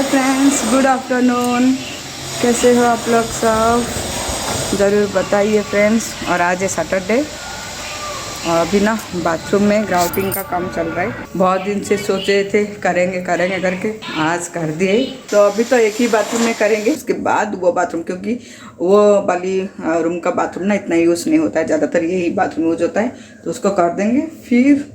Friends, good afternoon. कैसे हो आप लोग सब? ज़रूर बताइए फ्रेंड्स। और आज है सैटरडे और अभी ना बाथरूम में ग्राउटिंग का काम चल रहा है। बहुत दिन से सोचे थे करेंगे करके आज कर दिए। तो अभी तो एक ही बाथरूम में करेंगे, उसके बाद वो बाथरूम, क्योंकि वो वाली रूम का बाथरूम ना इतना यूज़ नहीं होता है, ज़्यादातर यही बाथरूम यूज होता है। तो उसको कर देंगे, फिर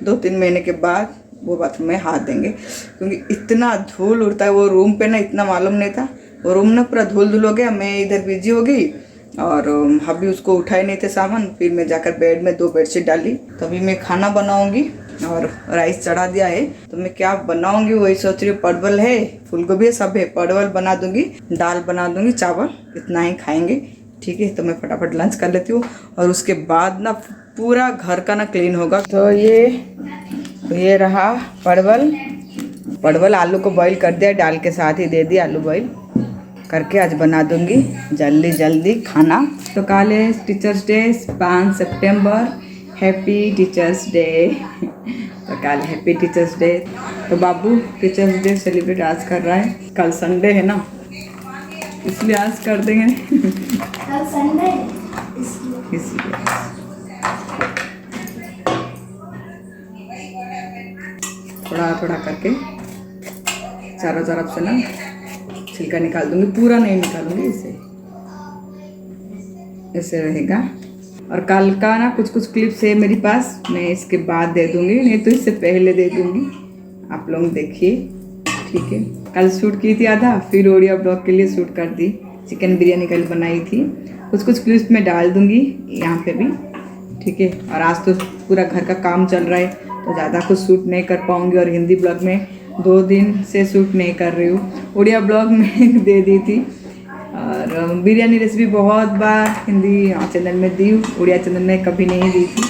2-3 महीने के बाद वो बाथरूम में हाथ देंगे, क्योंकि इतना धूल उड़ता है वो रूम पे ना, इतना मालूम नहीं था। वो रूम ना पूरा धूल धूल हो गया। मैं इधर बिजी हो गई और अभी उसको उठाए नहीं थे सामान। फिर मैं जाकर बेड में 2 बेडशीट डाली। तभी मैं खाना बनाऊंगी और राइस चढ़ा दिया है। तो मैं क्या बनाऊंगी वही सोच रही हूँ। परवल है, फूलगोभी है, सब है। परवल बना दूंगी, दाल बना दूंगी, चावल, इतना ही खाएंगे। ठीक है, तो मैं फटाफट लंच कर लेती हूँ और उसके बाद ना पूरा घर का ना क्लीन होगा। तो ये रहा परवल आलू को बॉईल कर दिया, डाल के साथ ही दे दिया। आलू बॉईल करके आज बना दूंगी जल्दी खाना। तो कल है टीचर्स डे, 5 सितंबर। Happy teachers day. तो कल हैप्पी टीचर्स डे। तो बाबू टीचर्स डे सेलिब्रेट आज कर रहा है। कल संडे है ना, इसलिए आज कर देंगे। कल संडे इसलिए थोड़ा करके चारों तरफ से ना छिलका निकाल दूंगी, पूरा नहीं निकालूंगी। ऐसे रहेगा। और कल का ना कुछ क्लिप्स है मेरे पास, मैं इसके बाद दे दूंगी, नहीं तो इससे पहले दे दूंगी। आप लोग देखिए, ठीक है। कल शूट की थी आधा, फिर ओडिया ब्लॉग के लिए शूट कर दी। चिकन बिरयानी कल बनाई थी। कुछ क्लिप्स में डाल दूंगी यहाँ पे भी, ठीक है। और आज तो पूरा घर का काम चल रहा है, तो ज़्यादा कुछ शूट नहीं कर पाऊँगी। और हिंदी ब्लॉग में 2 दिन से शूट नहीं कर रही हूँ, उड़िया ब्लॉग में दे दी थी। और बिरयानी रेसिपी बहुत बार हिंदी चैनल में दी, उड़िया चैनल में कभी नहीं दी थी।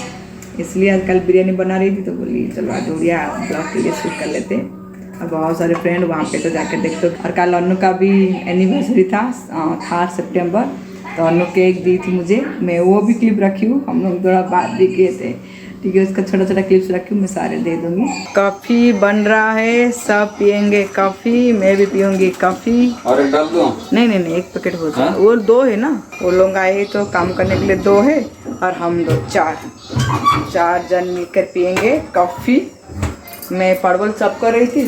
इसलिए आज कल बिरयानी बना रही थी, तो बोली चलो आज उड़िया ब्लॉग के लिए शूट कर लेते। और बहुत सारे फ्रेंड वहाँ पे तो जाकर देखते। और कल अनु का भी एनिवर्सरी था 8 सितंबर, तो अनु केक दी थी मुझे। मैं वो भी क्लिप रखी हूँ, हम लोग थोड़ा बात भी किए थे, ठीक है। उसका छोटा क्लिप्स रखी हूँ, मैं सारे दे दूँगी। कॉफ़ी बन रहा है, सब पियेंगे कॉफ़ी। मैं भी पीऊँगी कॉफ़ी। और एक डाल दो? नहीं, एक पैकेट हो जाए। वो 2 है ना, वो लोग आए तो काम करने के लिए 2 है, और हम लोग 4 जन मिलकर पियेंगे कॉफ़ी। मैं परवल चॉप कर रही थी,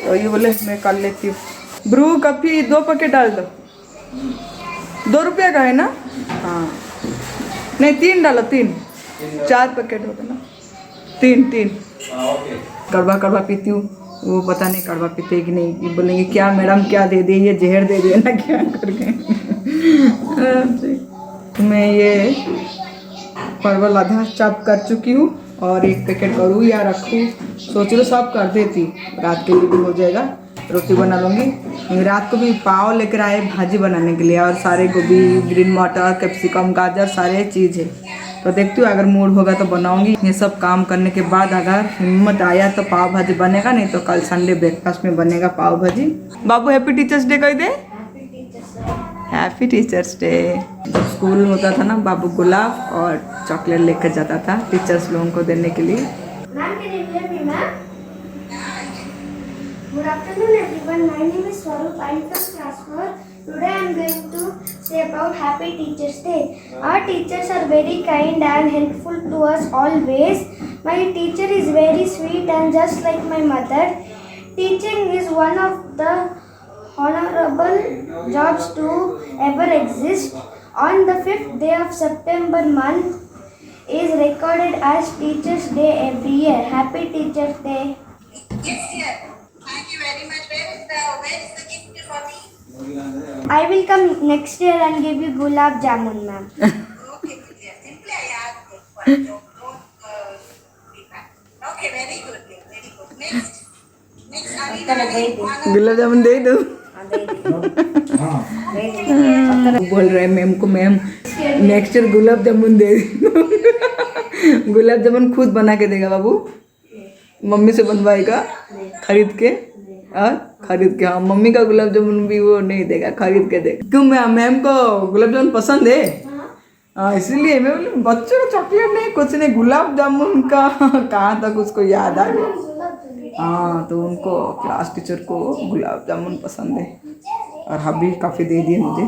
तो ये बोले मैं कर लेती हूँ। ब्रू कॉफ़ी 2 पैकेट डाल दो। 2 रुपये का है ना? हाँ, नहीं 3 डालो, 3 4 पैकेट होता ना, 3 कड़वा पीती हूँ। वो पता नहीं कड़वा पीते कि नहीं, ये बोलेंगे क्या मैडम क्या दे दी, ये जहर दे दिया ना क्या करके। मैं ये परवल आधा चॉप कर चुकी हूँ और 1 पैकेट करूँ या रखूँ, सोच लो सब कर देती, रात के लिए भी हो जाएगा। रोटी बना लूँगी। रात को भी पाव लेकर आए भाजी बनाने के लिए, और सारे गोभी, ग्रीन मटर, कैप्सिकम, गाजर, सारे चीज़ है। तो देखती हूँ, अगर मूड होगा तो बनाऊंगी। ये सब काम करने के बाद अगर हिम्मत आया तो पाव भाजी बनेगा, नहीं तो कल संडे ब्रेकफास्ट में बनेगा पाव भाजी। बाबू हैप्पी टीचर्स डे कह दे। Happy teachers day. जब स्कूल होता था ना, बाबू गुलाब और चॉकलेट लेकर जाता था टीचर्स लोगों को देने के लिए। Good afternoon everyone, my name is Swaroop, I am from class 4. Today I am going to say about Happy Teachers Day. Our teachers are very kind and helpful to us always. My teacher is very sweet and just like my mother. Teaching is one of the honorable jobs to ever exist. On the 5th day of September month is recorded as Teachers Day every year. Happy Teachers Day. Yes, dear. Thank you very much. Where is the gift for me? I will come next year and give you gulab jamun, ma'am. Okay, dear. Simply I asked good for you. Don't be bad. Okay, very good, dear. Very good. Next, Alina. Gulab jamun दे दो। बोल रहे ma'am को, ma'am next year gulab jamun दे दो। गुलाब जामुन खुद बना के देगा बाबू, mummy से बनवाएगा खरीद के। हाँ, मम्मी का गुलाब जामुन भी वो नहीं देगा, खरीद के देगा। क्यों मैम को गुलाब जामुन पसंद है? हाँ, इसीलिए मैं बोली बच्चों को चॉकलेट नहीं, कुछ नहीं, गुलाब जामुन का कहाँ तक उसको याद आ गया। हाँ, तो उनको क्लास टीचर को गुलाब जामुन पसंद है और हबी काफ़ी दे दिए मुझे।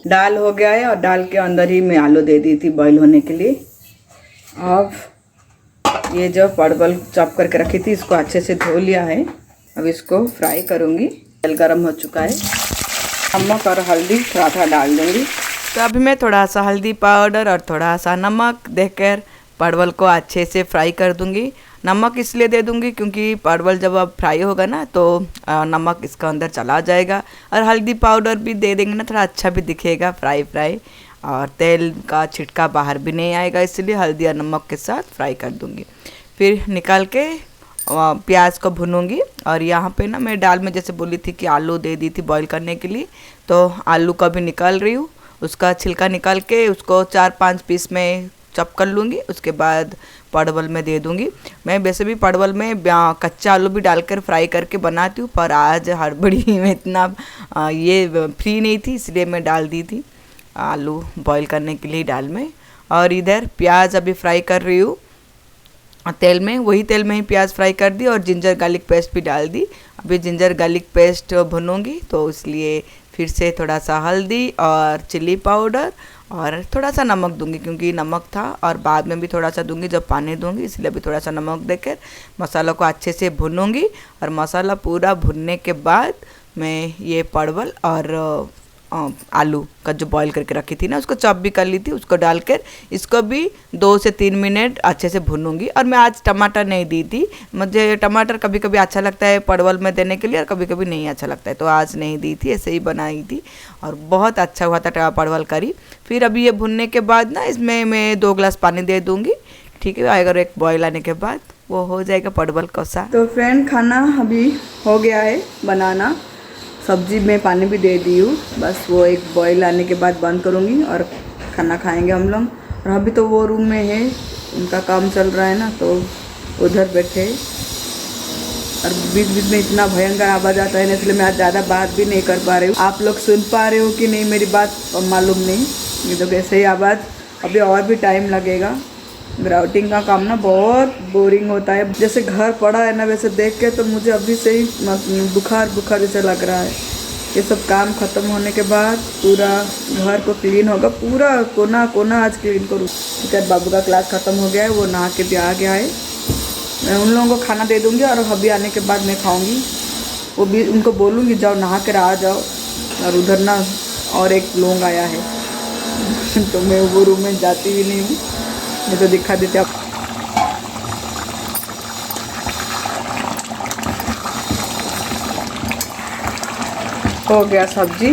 दाल हो गया है और दाल के अंदर ही मैं आलू दे दी थी बॉईल होने के लिए। अब ये जो परवल चॉप करके रखी थी इसको अच्छे से धो लिया है। अब इसको फ्राई करूँगी। तेल गरम हो चुका है। नमक और हल्दी थोड़ा थोड़ा डाल दूँगी। तो अभी मैं थोड़ा सा हल्दी पाउडर और थोड़ा सा नमक देकर परवल को अच्छे से फ्राई कर दूँगी। नमक इसलिए दे दूँगी क्योंकि परवल जब अब फ्राई होगा ना तो नमक इसका अंदर चला जाएगा, और हल्दी पाउडर भी दे देंगे ना थोड़ा अच्छा भी दिखेगा फ्राई और तेल का छिटका बाहर भी नहीं आएगा, इसलिए हल्दी और नमक के साथ फ्राई कर दूँगी। फिर निकाल के प्याज को भूनूंगी। और यहाँ पे ना मैं दाल में जैसे बोली थी कि आलू दे दी थी बॉईल करने के लिए, तो आलू को भी निकाल रही हूँ। उसका छिलका निकाल के उसको 4-5 पीस में चॉप कर लूँगी। उसके बाद परवल में दे दूँगी। मैं वैसे भी परवल में कच्चा आलू भी डालकर फ्राई करके बनाती हूँ, पर आज हड़बड़ी में इतना ये फ्री नहीं थी, इसलिए मैं डाल दी थी आलू बॉईल करने के लिए दाल में। और इधर प्याज अभी फ्राई कर रही हूँ तेल में, वही तेल में ही प्याज फ्राई कर दी और जिंजर गार्लिक पेस्ट भी डाल दी। अभी जिंजर गार्लिक पेस्ट भूनूंगी, तो इसलिए फिर से थोड़ा सा हल्दी और चिली पाउडर और थोड़ा सा नमक दूंगी, क्योंकि नमक था और बाद में भी थोड़ा सा दूंगी जब पानी दूंगी, इसलिए अभी थोड़ा सा नमक देकर मसाला को अच्छे से भूनूंगी। और मसाला पूरा भुनने के बाद मैं ये परवल और आलू का जो बॉईल करके रखी थी ना उसको चॉप भी कर ली थी, उसको डालकर इसको भी 2 से 3 मिनट अच्छे से भूनूंगी। और मैं आज टमाटर नहीं दी थी, मुझे टमाटर कभी कभी अच्छा लगता है परवल में देने के लिए और कभी कभी नहीं अच्छा लगता है, तो आज नहीं दी थी, ऐसे ही बनाई थी और बहुत अच्छा हुआ था परवल करी। फिर अभी ये भुनने के बाद ना इसमें मैं 2 गिलास पानी दे दूँगी, ठीक है। अगर एक बॉईल आने के बाद वो हो जाएगा परवल कौसा। तो फ्रेंड खाना अभी हो गया है बनाना, सब्जी में पानी भी दे दी हूँ, बस वो एक बॉईल आने के बाद बंद करूँगी और खाना खाएंगे हम लोग। और अभी तो वो रूम में है, उनका काम चल रहा है ना, तो उधर बैठे और बीच बीच में इतना भयंकर आवाज़ आता है ना, इसलिए मैं आज ज़्यादा बात भी नहीं कर पा रही हूँ। आप लोग सुन पा रहे हो कि नहीं मेरी बात मालूम नहीं, ये तो कैसे ही आवाज़। अभी और भी टाइम लगेगा। ग्राउटिंग का काम ना बहुत बोरिंग होता है, जैसे घर पड़ा है ना वैसे देख के तो मुझे अभी से ही बुखार जैसे लग रहा है। ये सब काम ख़त्म होने के बाद पूरा घर को क्लीन होगा, पूरा कोना कोना आज क्लीन करूँ। फिर बाबू का क्लास ख़त्म हो गया है, वो नहा के भी आ गया है। मैं उन लोगों को खाना दे दूँगी और अभी आने के बाद मैं खाऊँगी। वो भी उनको बोलूँगी जाओ नहा कर आ जाओ। और उधर ना और एक लोग आया है तो मैं वो रूम में जाती भी नहीं हूँ, मैं तो दिखा देते आप। हो गया सब्जी,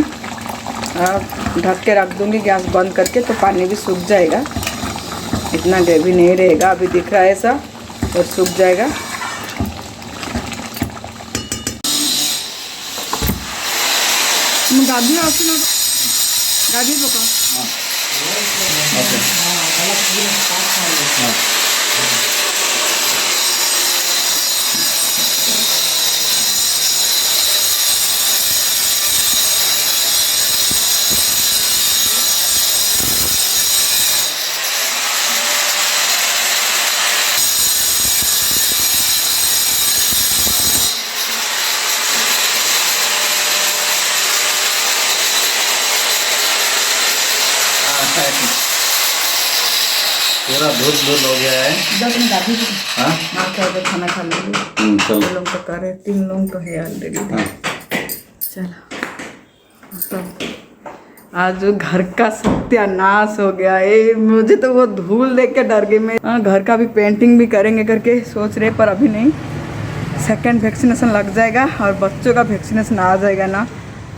अब ढक के रख दूँगी गैस बंद करके, तो पानी भी सूख जाएगा, इतना ग्रेवी नहीं रहेगा। अभी दिख रहा है ऐसा और सूख जाएगा। गाभी पका पूरा धूल हो गया है। 10 मिनट अभी हाँ तो खाना खा लेंगे। चलो 2 लोग तो कर रहे, 3 लोग तो है ऑलरेडी। हाँ। चलो सब आज घर का सत्यानाश हो गया है। मुझे तो वो धूल देख के डर गई मैं। घर का भी पेंटिंग भी करेंगे करके सोच रहे, पर अभी नहीं। सेकंड वैक्सीनेशन लग जाएगा और बच्चों का वैक्सीनेशन आ जाएगा ना,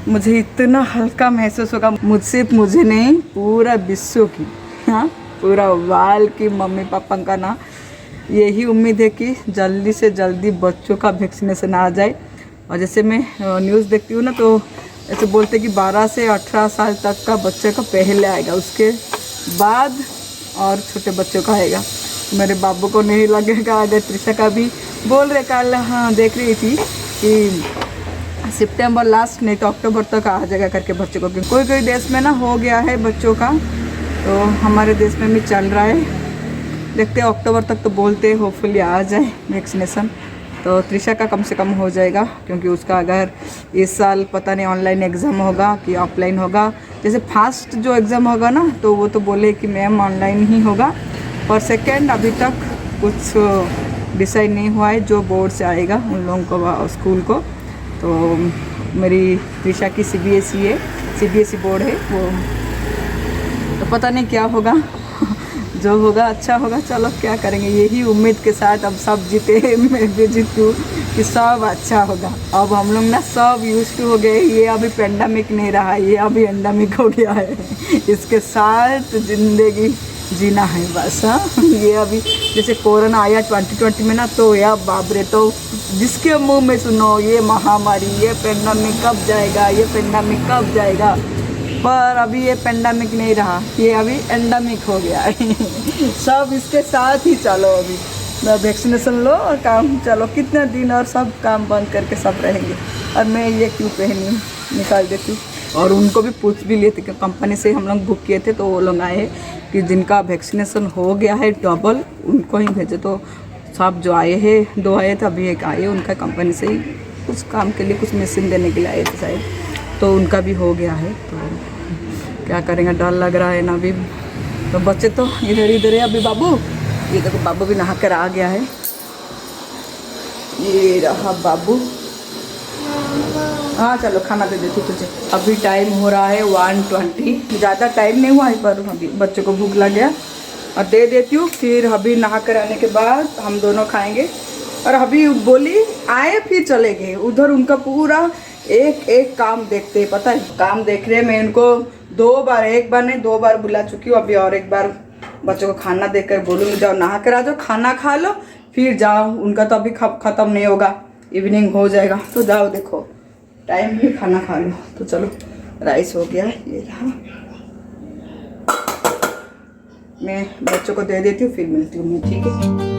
मुझे इतना हल्का महसूस होगा। मुझे नहीं, पूरा विश्व की, हाँ पूरा वर्ल्ड की मम्मी पापा का ना यही उम्मीद है कि जल्दी से जल्दी बच्चों का वैक्सीनेशन आ जाए। और जैसे मैं न्यूज़ देखती हूँ ना, तो ऐसे बोलते कि 12 से 18 साल तक का बच्चे का पहले आएगा, उसके बाद और छोटे बच्चों का आएगा। मेरे बाबू को नहीं लगेगा। अगर त्रिशा का भी बोल रहे, कल हाँ देख रही थी कि सितंबर लास्ट नहीं तो अक्टूबर तक आ जाएगा करके बच्चों को। कोई देश में ना हो गया है बच्चों का, तो हमारे देश में भी चल रहा है। देखते हैं अक्टूबर तक तो बोलते हैं, होपफुली आ जाए वैक्सीनेशन तो त्रिशा का कम से कम हो जाएगा, क्योंकि उसका अगर इस साल पता नहीं ऑनलाइन एग्ज़ाम होगा कि ऑफलाइन होगा। जैसे फर्स्ट जो एग्ज़ाम होगा ना तो वो तो बोले कि मैम ऑनलाइन ही होगा, और सेकेंड अभी तक कुछ डिसाइड नहीं हुआ है, जो बोर्ड से आएगा उन लोगों को स्कूल को। तो मेरी त्रिशा की CBSE बोर्ड है वो, तो पता नहीं क्या होगा जो होगा अच्छा होगा, चलो क्या करेंगे, यही उम्मीद के साथ अब सब जीते मैं भी जीतूँ कि सब अच्छा होगा। अब हम लोग ना सब यूज्ड टू हो गए, ये अभी पेंडेमिक नहीं रहा, ये अभी एंडेमिक हो गया है, इसके साथ ज़िंदगी जीना है बस। हाँ, ये अभी जैसे कोरोना आया 2020 में ना, तो यार बाप रे, तो जिसके मुंह में सुनो ये महामारी, ये पेंडेमिक कब जाएगा, ये पेंडेमिक कब जाएगा, पर अभी ये पेंडेमिक नहीं रहा, ये अभी एंडेमिक हो गया है सब इसके साथ ही चलो, अभी वैक्सीनेशन लो और काम चलो, कितने दिन और सब काम बंद करके सब रहेंगे। और मैं ये क्यों पहनी, निकाल देती हूँ। और उनको भी पूछ भी लिए थे कि कंपनी से हम लोग बुक किए थे, तो वो लोग आए कि जिनका वैक्सीनेशन हो गया है डबल उनको ही भेजे। तो सब जो आए हैं 2 आए थे, अभी 1 आए, उनका कंपनी से ही कुछ काम के लिए कुछ मशीन देने के लिए आए थे शायद, तो उनका भी हो गया है। तो क्या करेंगे, डर लग रहा है ना अभी। तो बच्चे तो इधर है अभी। बाबू, ये देखो बाबू भी नहा कर आ गया है, ये रहा बाबू। हाँ चलो खाना दे देती तुझे। अभी टाइम हो रहा है 1:20, ज़्यादा टाइम नहीं हुआ है, पर अभी बच्चों को भूख लग गया और दे देती हूँ। फिर अभी नहा कर आने के बाद हम दोनों खाएंगे। और अभी बोली आए फिर चले गए उधर, उनका पूरा एक काम देखते हैं, पता है काम देख रहे हैं। मैं उनको 2 बार, 1 बार नहीं 2 बार बुला चुकी हूँ। अभी और 1 बार बच्चों को खाना देकर बोलूँगी जाओ नहा कर आ जाओ, खाना खा लो फिर जाओ। उनका तो अभी ख़त्म नहीं होगा, इवनिंग हो जाएगा, तो जाओ देखो टाइम भी खाना खा लो। तो चलो राइस हो गया, ये रहा, मैं बच्चों को दे देती हूँ फिर मिलती हूँ मैं, ठीक है।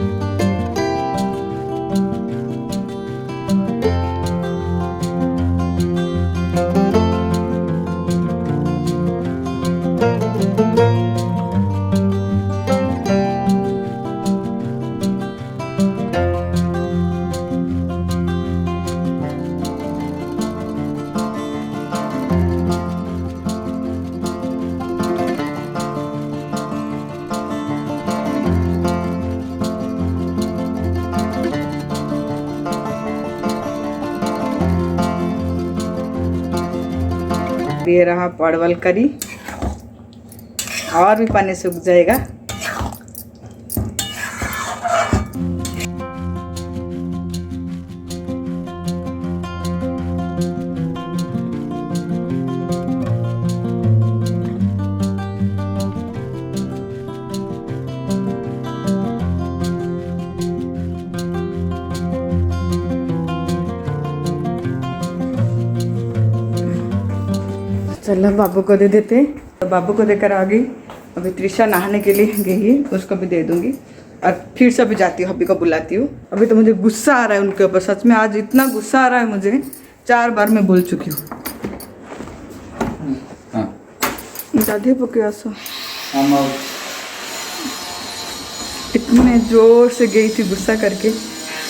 ये रहा परवल करी, और भी पानी सूख जाएगा। चलो बाबू को दे देते, तो बाबू को देकर आ गई। अभी त्रिशा नहाने के लिए गई है, उसको भी दे दूंगी और फिर से भी जाती हूँ, हब्बी को बुलाती हूँ। अभी तो मुझे गुस्सा आ रहा है उनके ऊपर, सच में आज इतना गुस्सा आ रहा है मुझे, 4 बार मैं बोल चुकी हूँ। दादी पके आसो, इतने जोर से गई थी गुस्सा करके,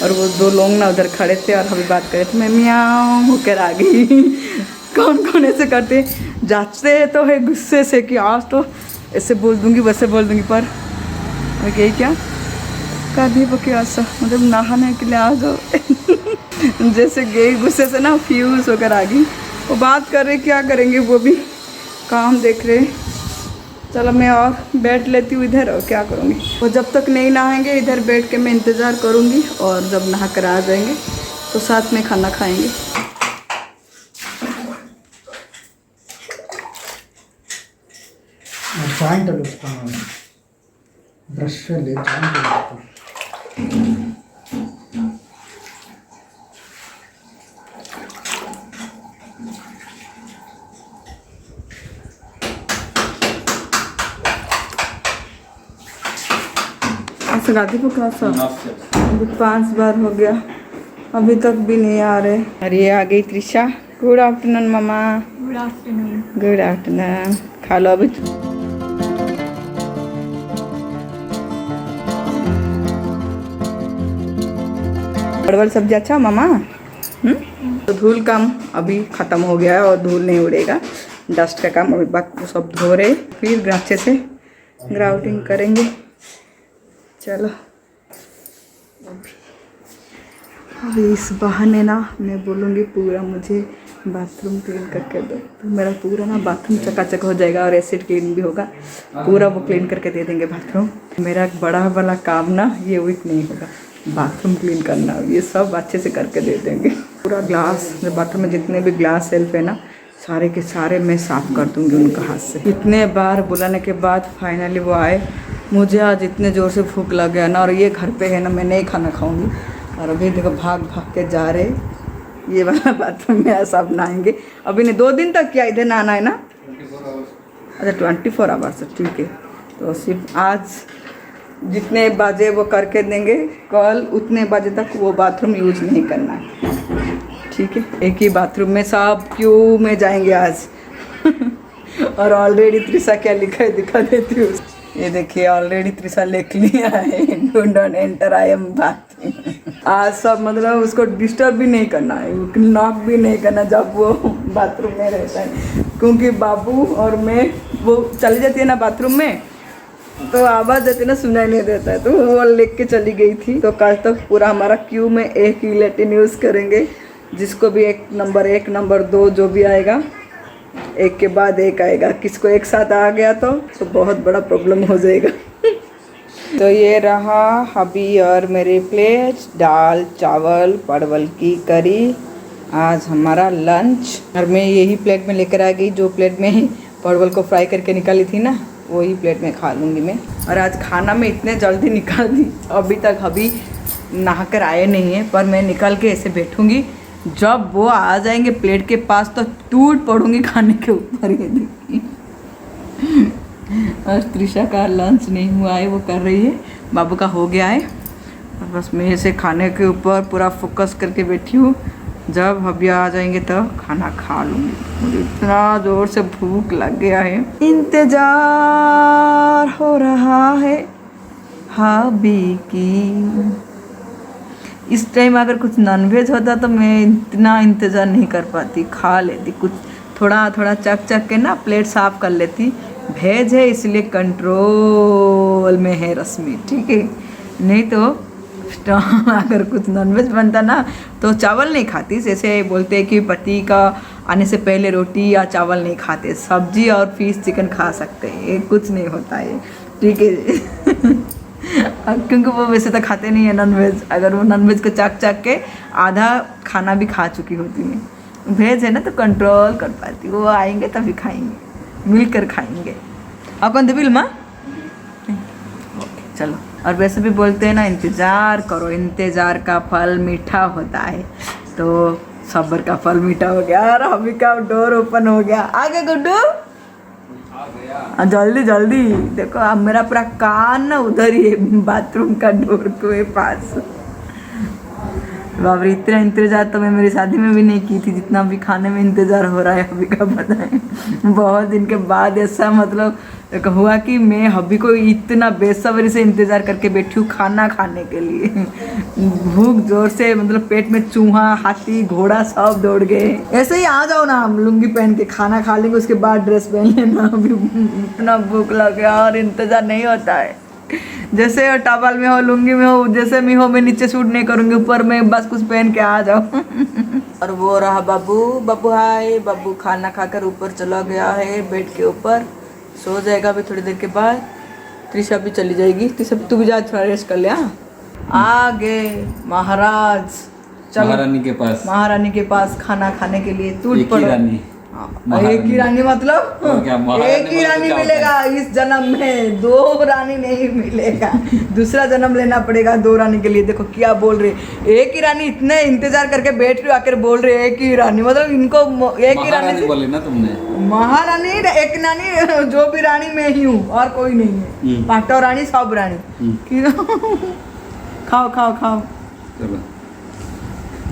और वो 2 लोग ना उधर खड़े थे और अभी बात कर रहे थे, मैं म्याऊं होकर आ गई कौन कौन ऐसे करते, जांचते तो है गुस्से से कि आज तो ऐसे बोल दूंगी वैसे बोल दूंगी, पर मैं गई क्या कभी पके आसा, मतलब नहाने के लिए आ जाओ जैसे गई गुस्से से ना फ्यूज होकर आ गई। वो बात कर रहे, क्या करेंगे, वो भी काम देख रहे। चलो मैं और बैठ लेती हूँ इधर, और क्या करूँगी। वो जब तक नहीं नहाएंगे इधर बैठ के मैं इंतज़ार करूँगी, और जब नहा कर आ जाएंगे तो साथ में खाना खाएंगे। ಜಾಯಿಂಟ್ ಅಲ್ಲಿ ಬ್ರಷ್ ಅಲ್ಲಿ ಜಾಯಿಂಟ್ ऐसा गाती पका सा 5 बार हो गया, अभी तक भी नहीं आ रहे। अरे आ गई त्रिशा। गुड आफ्टरनून मामा। Good afternoon. Good afternoon. खा लो अभी। परवल सब्जी अच्छा मामा? तो धूल काम अभी ख़त्म हो गया है और धूल नहीं उड़ेगा। डस्ट का काम अभी बाकी सब धो रहे, फिर अच्छे से ग्राउटिंग करेंगे। चलो अभी इस बहाने ना मैं बोलूँगी पूरा मुझे बाथरूम क्लीन करके दो, तो मेरा पूरा ना बाथरूम चकाचक हो जाएगा और एसिड क्लीन भी होगा। पूरा वो क्लीन करके दे देंगे बाथरूम। मेरा बड़ा वाला काम ना ये वीक नहीं होगा, बाथरूम क्लीन करना, ये सब अच्छे से करके दे देंगे। पूरा ग्लास बाथरूम में जितने भी ग्लास शेल्फ है ना, सारे के सारे मैं साफ़ कर दूँगी उनका हाथ से। इतने बार बुलाने के बाद फाइनली वो आए। मुझे आज इतने ज़ोर से भूख लग गया ना, और ये घर पे है ना, मैं नहीं खाना खाऊंगी। और अभी देखो भाग भाग के जा रहे, ये वाला बाथरूम में सब नहाएंगे। अभी नहीं 2 दिन तक क्या इधर नहाना है ना? अच्छा 24 आवर्स, ठीक है। तो सिर्फ आज जितने बजे वो करके देंगे, कल उतने बजे तक वो बाथरूम यूज नहीं करना है, ठीक है। एक ही बाथरूम में सब क्यों में जाएंगे आज। और ऑलरेडी त्रिशा क्या लिखा है दिखा देती हूँ। ये देखिए ऑलरेडी त्रिशा लिख लिया है, do not enter, I am bathroom. आज सब मतलब उसको डिस्टर्ब भी नहीं करना है, नॉक भी नहीं करना जब वो बाथरूम में रहता है, क्योंकि बाबू और मैं वो चली जाती है ना बाथरूम में, तो आवाज़ देती ना सुनाई नहीं देता है। तो वो लिख के चली गई थी। तो कल तक पूरा हमारा क्यू में एक ही लैट्रिन यूज़ करेंगे, जिसको भी 1 नंबर 1 नंबर 2 जो भी आएगा, एक के बाद एक आएगा। किसको एक साथ आ गया तो बहुत बड़ा प्रॉब्लम हो जाएगा। तो ये रहा हबी और मेरे प्लेट, दाल चावल परवल की करी, आज हमारा लंच। और मैं यही प्लेट में लेकर आ गई, जो प्लेट में परवल को फ्राई करके निकाली थी ना, वही प्लेट में खा लूँगी मैं। और आज खाना मैं इतने जल्दी निकाल दी, अभी तक हबी नहा कर आए नहीं हैं, पर मैं निकल के ऐसे बैठूँगी, जब वो आ जाएंगे प्लेट के पास तो टूट पड़ूंगी खाने के ऊपर। ये देखिए और त्रिशा का लंच नहीं हुआ है, वो कर रही है, बाबू का हो गया है। और बस मैं ऐसे खाने के ऊपर पूरा फोकस करके बैठी हूँ, जब हबी आ जाएंगे तब खाना खा लूँगी। मुझे इतना ज़ोर से भूख लग गया है, इंतज़ार हो रहा है हबी की। इस टाइम अगर कुछ नॉनवेज होता तो मैं इतना इंतज़ार नहीं कर पाती, खा लेती कुछ थोड़ा थोड़ा चक चक के ना, प्लेट साफ़ कर लेती। वेज है इसलिए कंट्रोल में है रश्मि, ठीक है। नहीं तो अगर कुछ नॉनवेज बनता ना तो चावल नहीं खाती। जैसे बोलते हैं कि पति का आने से पहले रोटी या चावल नहीं खाते, सब्जी और फिश चिकन खा सकते हैं, ये कुछ नहीं होता है, ठीक है। क्योंकि वो वैसे तो खाते नहीं है नॉनवेज। अगर वो नॉनवेज को चक चक के आधा खाना भी खा चुकी होती मैं, वेज है ना तो कंट्रोल कर पाती। वो आएंगे तभी खाएंगे, मिलकर खाएंगे। आप कौन दिल माँ? चलो। और वैसे भी बोलते हैं ना, इंतज़ार करो, इंतज़ार का फल मीठा होता है। तो सब्र का फल मीठा हो गया। और अभी का डोर ओपन हो गया, आगे गुड्डू जल्दी जल्दी। देखो अब मेरा पूरा कान ना उधर ही है, बाथरूम का डोर के पास। बाबरी इतना इंतजार तो मैं मेरी शादी में भी नहीं की थी, जितना भी खाने में इंतज़ार हो रहा है हबी का, पता है। बहुत दिन के बाद ऐसा मतलब हुआ कि मैं हबी को इतना बेसब्री से इंतज़ार करके बैठी हूँ खाना खाने के लिए। भूख जोर से मतलब पेट में चूहा हाथी घोड़ा सब दौड़ गए। ऐसे ही आ जाओ ना, हम लुंगी पहन के खाना खा लेंगे, उसके बाद ड्रेस पहन लेना। अभी इतना भूख लग गया और इंतज़ार नहीं होता है। जैसे टॉवल में हो, लुंगी में हो, जैसे भी हो, मैं नीचे शूट नहीं करूँगी, ऊपर में बस कुछ पहन के आ जाओ। और वो रहा बाबू। बाबू हाय, बाबू खाना खाकर ऊपर चला गया है बेड के ऊपर, सो जाएगा अभी थोड़ी देर के बाद। त्रिशा भी चली जाएगी। त्रिशा तू भी जा, थोड़ा रेस्ट कर ले। आगे महाराज, चलो महारानी के पास, महारानी के पास खाना खाने के लिए टूट पड़ो। एक ही रानी मतलब एक ही रानी मिलेगा इस जन्म में, 2 रानी नहीं मिलेगा। दूसरा जन्म लेना पड़ेगा 2 रानी के लिए। देखो क्या बोल रहे, एक ही रानी, इतने इंतजार करके बैठ रही, आकर बोल रहे एक ही रानी, मतलब इनको एक ही रानी बोले ना तुमने। महारानी एक रानी, जो भी रानी मैं ही हूँ और कोई नहीं है। 5 रानी सब रानी। खाओ खाओ खाओ, चलो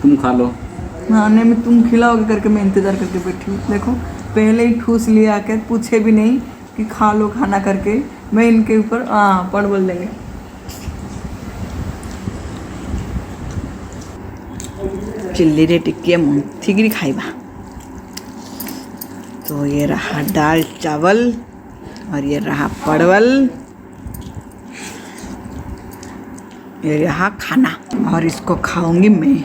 तुम खा लो। खाने में तुम खिलाओगे करके मैं इंतज़ार करके बैठी हूँ। देखो पहले ही ठूस लिए आकर, पूछे भी नहीं कि खा लो खाना करके। मैं इनके ऊपर पढ़ बोल देंगे। चिल्ली रे टिक्की मंथिकी खाइबा। तो ये रहा दाल चावल और ये रहा परवल, ये रहा खाना और इसको खाऊंगी मैं।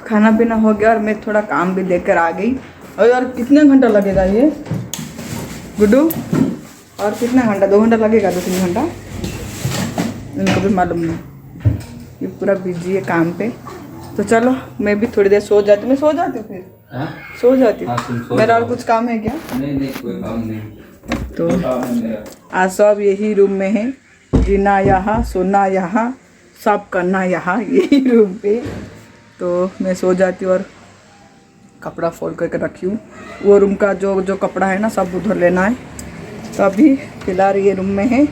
खाना पीना हो गया और मैं थोड़ा काम भी देकर आ गई। और यार कितने घंटा लगेगा ये गुड्डू? और कितना घंटा? 2 घंटा लगेगा, 2-3 घंटा, इनको भी मालूम नहीं। ये पूरा बिजी है काम पे। तो चलो मैं भी थोड़ी देर सो जाती हूँ। मैं सो जाती हूँ फिर? हाँ? सो जाती हूँ। हाँ, सो मेरा और जाओ। कुछ काम है क्या? नहीं कोई काम नहीं। तो काम है मेरा। आज सब यही रूम में है, जीना यहाँ, सोना यहाँ, सब करना यहाँ यही रूम पे। तो मैं सो जाती हूँ और कपड़ा फोल्ड करके रखी हूँ। वो रूम का जो कपड़ा है ना सब उधर लेना है। तो अभी फिलहाल ये रूम में है।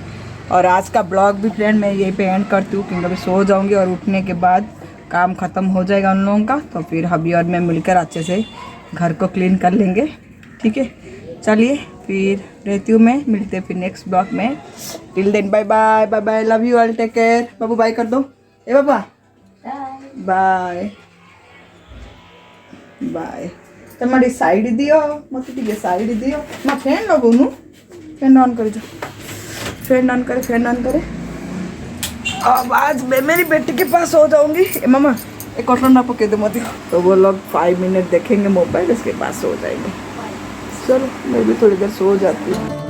और आज का ब्लॉग भी फ्रेंड मैं यहीं पे एंड करती हूँ, क्योंकि अभी सो जाऊँगी और उठने के बाद काम ख़त्म हो जाएगा उन लोगों का। तो फिर हबी और मैं मिलकर अच्छे से घर को क्लीन कर लेंगे। ठीक है, चलिए फिर रहती हूँ मैं, मिलते हैं फिर नेक्स्ट ब्लॉग में। Till then bye bye bye bye, love you all, take care. बाबू बाय कर दो। ए बाबा बाय बाय। तुम्हारी साइड दियो मत टे साइड दियो मैं फैन लगूनु। फैन ऑन कर जाओ, फैन ऑन करे, फैन ऑन करे। अब आज मैं मेरी बेटी के पास हो जाऊंगी। मामा एक कॉटन ना पके दो मत। तो वो लोग 5 मिनट देखेंगे मोबाइल, इसके पास सो जाएंगे। चलो मैं भी थोड़ी देर सो जाती हूँ।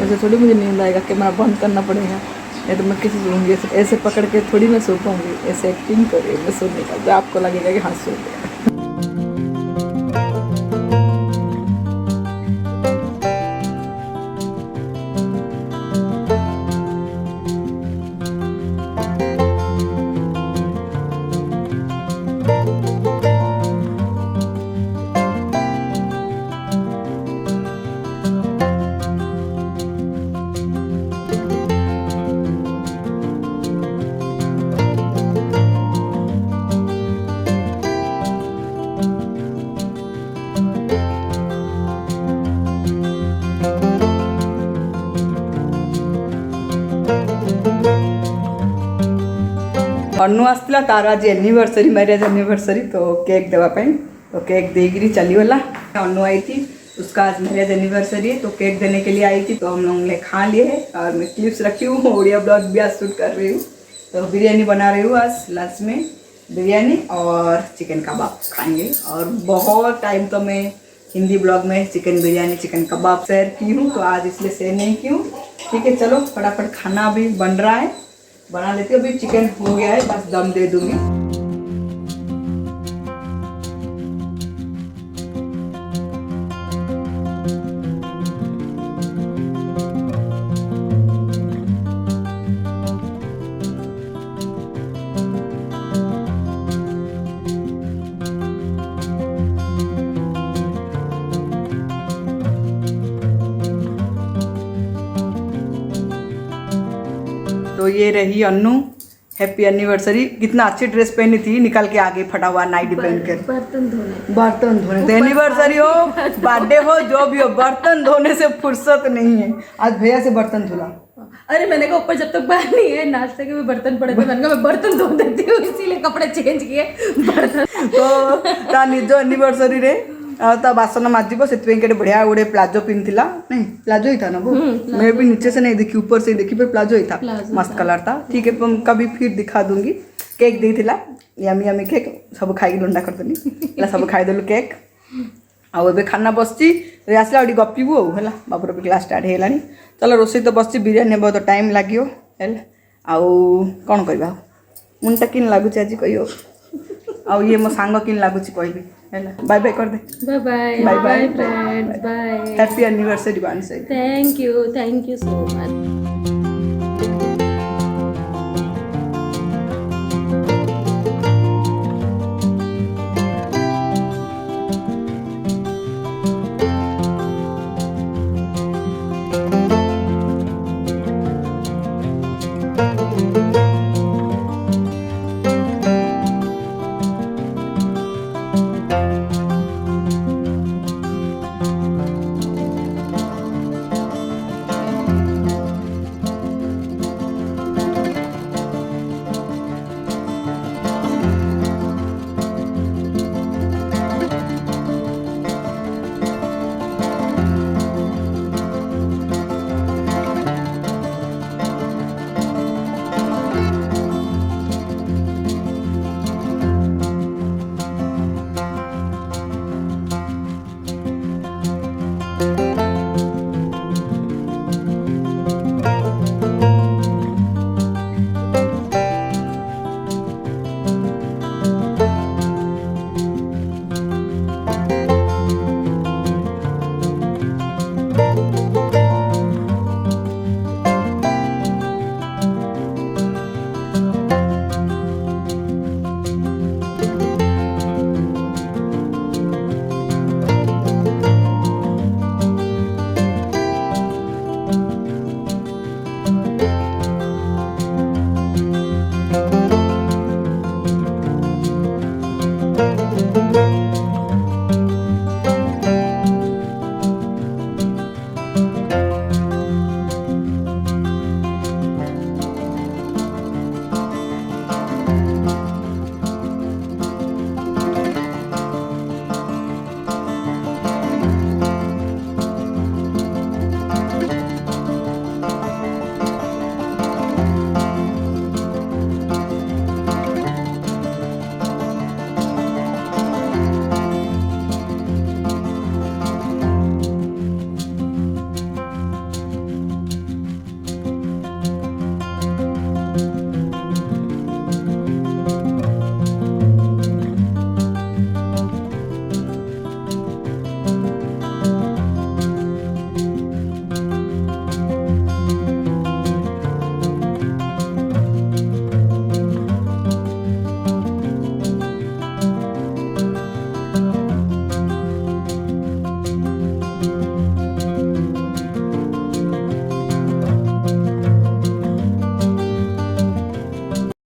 ऐसे थोड़ी मुझे नींद आएगा, कैमरा बंद करना पड़ेगा, नहीं तो मैं किसी सोऊंगी। ऐसे पकड़ के थोड़ी मैं सो पाऊंगी। ऐसे एक्टिंग करिए मैं सोने का, जो आपको लगेगा कि हाँ सो गया। अन्नू आसला तार आज एनिवर्सरी, मैरिज एनिवर्सरी। तो केक देवाई तो केक देगी चलीगला। अन्नू आई थी, उसका आज मैरिज एनिवर्सरी है तो केक देने के लिए आई थी। तो हम लोग ने खा लिए है और मैं क्लिप्स रखी हूँ, ओडिया ब्लॉग भी आज शूट कर रही हूँ। तो बिरयानी बना रही हूँ आज लंच में, बिरयानी और चिकन कबाब खाएंगे। और बहुत टाइम तो मैं हिंदी ब्लॉग में चिकन बिरयानी चिकन कबाब शेयर की हूँ, तो आज इसलिए शेयर नहीं की हूँ। ठीक है, चलो फटाफट खाना भी बन रहा है, बना लेती हूँ। अभी चिकन हो गया है, बस दम दे दूंगी। तो ये रही अन्नू, हैप्पी एनिवर्सरी। कितना अच्छी ड्रेस पहनी थी, निकल के आगे फटा हुआ नाइटी पहन कर। बर्तन धोने तो एनिवर्सरी हो बर्थडे हो जो भी हो, बर्तन धोने से फुर्सत नहीं है। आज भैया से बर्तन धुला। अरे मैंने कहा ऊपर जब तक बाहर नहीं है नाश्ते के भी बर्तन पड़े थे, मैंने कहा मैं बर्तन धो देती हूँ, इसीलिए कपड़े चेंज किए बर्तन। तो ता निज एनिवर्सरी रे ता बासन माजिब से बढ़िया गोटे प्लाजो पिंधिला, नहीं प्लाजो ही था ना वो, मैं भी नीचे से नहीं देखी ऊपर से देखी, पर प्लाजो ही था, मस्त कलर था। ठीक है, कभी फिर दिखा दूंगी। केक देथिला, यमी यमी केक सब खाई लंडा कर देनी, सब खाई देलु केक। आउ ए खाना बसची आसला गोटे गपिबू है, बाबूर भी क्लास स्टार्ट होगा। चलो रोषे तो बस बिरयानी बहुत टाइम लगे है। आउ कौन करवा मुंडा किन लगुच आज कह ଆଉ ଇଏ ମୋ ସାଙ୍ଗ କିନ୍ ଲାଗୁଛି କହିବି ହେଲା ବାଏ ବାଏ କରିଦେ bye bye Bye bye. Bye friends bye happy anniversary once thank you so much